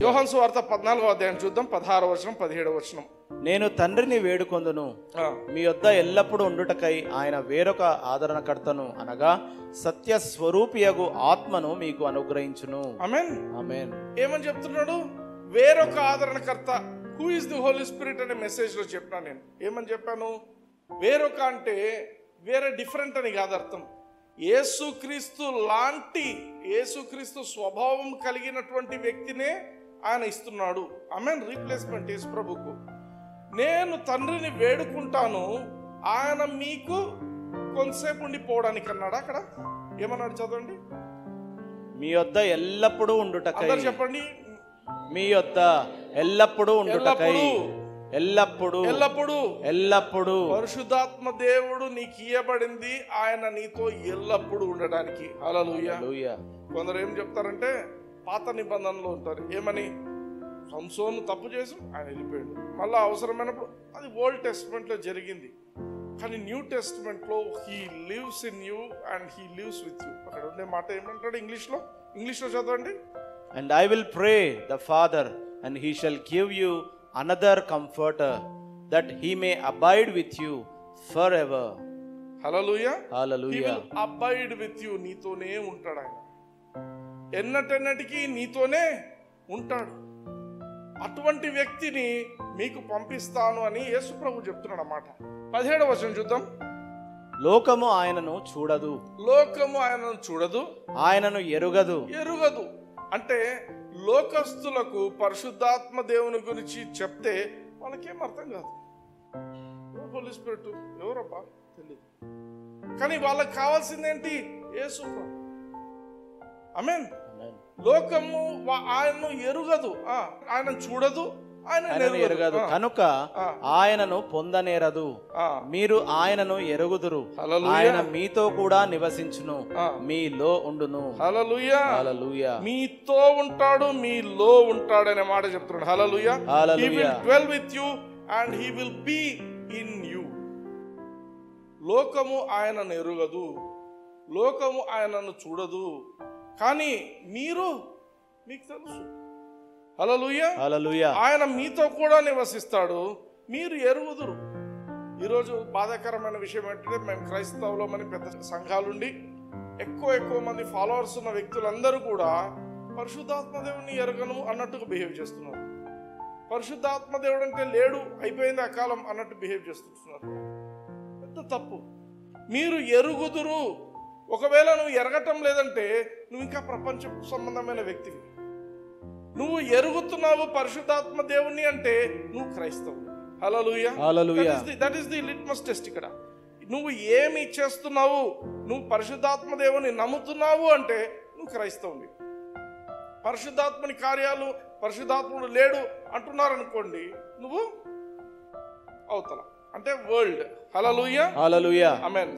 యోహాను సువార్త 14వ అధ్యాయం చూద్దాం. 16వ వచనం 17వ వచనం. నేను తండ్రిని వేడుకొందును, మీ యొద్ద ఎల్లప్పుడూ ఉండుటకై ఆయన వేరొక ఆదరణకర్తను అనగా సత్య స్వరూపియగు ఆత్మను మీకు అనుగ్రహించును. ఆమేన్. ఆమేన్. ఏమని చెప్తున్నాడు? వేరొక ఆదరణకర్త. Who is the holy spirit అనే మెసేజ్ లో చెప్పినా నేను ఏమని చెప్పాను? వేరొక అంటే వేరే, డిఫరెంట్ అని కాదు అర్థం. యేసుక్రీస్తు లాంటి, యేసుక్రీస్తు స్వభావం కలిగినటువంటి వ్యక్తినే ఆయన ఇస్తున్నాడు. ఆమేన్. రీప్లేస్మెంట్ యేసు ప్రభుకు. నేను తండ్రిని వేడుకుంటాను, ఆయన మీకు కొంతసేపు ఉండిపోవడానికి అన్నాడు. అక్కడ ఏమన్నాడు చదవండి. మీ యొద్ద ఎల్లప్పుడూ ఉండుటకై. అందరు చెప్పండి. మీ యొద్ద ఎల్లప్పుడూ ఉండుటకై. ఎల్లప్పుడూ ఎల్లప్పుడూ ఎల్లప్పుడూ పరిశుద్ధాత్మ దేవుడు నీకు ఇయ్యబడింది, ఆయన నీతో ఎల్లప్పుడూ ఉండడానికి. హల్లెలూయా. కొందరు ఏం చెప్తారంటే పాత నిబంధనలో ఉంటారు. ఏమని? సంసోను తప్పు చేసి ఆయన వెళ్ళిపోయాడు, మళ్ళీ అవసరమైనప్పుడు. అది ఓల్డ్ టెస్ట్మెంట్ లో జరిగింది. కానీ న్యూ టెస్ట్మెంట్ లో he lives in you and he lives with you. అక్కడ ఉండే మాట ఏమంటాడు ఇంగ్లీష్ లో చదవండి. And I will pray the Father, and he shall give you another comforter, that he may abide with you forever. Hallelujah. Hallelujah. He will abide with you. నీతోనే ఉంటాడు ఆయన, ఎన్నటెన్నటికీ నీతోనే ఉంటాడు. అటువంటి వ్యక్తిని మీకు పంపిస్తాను అని యేసు ప్రభు చెప్తున్నాడు అన్నమాట. 17వ వచనం చూద్దాం. లోకము ఆయనను చూడదు, లోకము ఆయనను చూడదు, ఆయనను ఎరుగదు. అంటే లోకస్తులకు పరిశుద్ధాత్మ దేవుని గురించి చెప్తే వాళ్ళకేం అర్థం కాదు. హోలీ స్పిరిట్ ఎవరబ్బా తెలియదు. కానీ వాళ్ళకి కావాల్సిందేంటి? యేసు ప్రభు. ఆమేన్. లోకము ఆయనను ఎరుగదు, ఆయన చూడదు, ఆయన ఎరుగదు కనుక ఆయనను పొందనేరదు. మీరు ఆయనను ఎరుగుదురు, ఆయన మీతో కూడా నివసించును, మీలో ఉండును. హల్లెలూయా. హల్లెలూయా. మీతో ఉంటాడు, మీలో ఉంటాడు అనే మాట చెప్తున్నాడు. హల్లెలూయా. He will dwell with you and he will be in you. లోకము ఆయనను ఎరుగదు, లోకము ఆయనను చూడదు, కానీ మీకు తెలుసు. హల్లెలూయా. హల్లెలూయా. ఆయన మీతో కూడా నివసిస్తాడు, మీరు ఎరుగుదురు. ఈరోజు బాధాకరమైన విషయం ఏంటంటే మేము క్రైస్తవులో మన పెద్ద సంఘాలుండి ఎక్కువ మంది ఫాలోవర్స్ ఉన్న వ్యక్తులందరూ కూడా పరిశుద్ధాత్మ దేవుడిని ఎరగను అన్నట్టుగా బిహేవ్ చేస్తున్నారు. పరిశుద్ధాత్మ దేవుడు అంటే లేడు, అయిపోయింది ఆ కాలం అన్నట్టు బిహేవ్ చేస్తున్నారు. పెద్ద తప్పు. మీరు ఎరుగుదురు. ఒకవేళ నువ్వు ఎరగటం లేదంటే నువ్వు ఇంకా ప్రపంచ సంబంధమైన వ్యక్తివి. నువ్వు ఎరుగుతున్నావు పరిశుద్ధాత్మ దేవుణ్ణి అంటే నువ్వు క్రైస్తవు. Hallelujah. Hallelujah. That is the litmus test. ఇక్కడ నువ్వు ఏమి చేస్తున్నావు? నువ్వు పరిశుద్ధాత్మ దేవుని నమ్ముతున్నావు అంటే నువ్వు క్రైస్తవుని. పరిశుద్ధాత్మని కార్యాలు, పరిశుద్ధాత్ముడు లేడు అంటున్నారు అనుకోండి, నువ్వు అవతల అంటే వరల్డ్. హల్లెలూయా. హల్లెలూయా. ఆమేన్.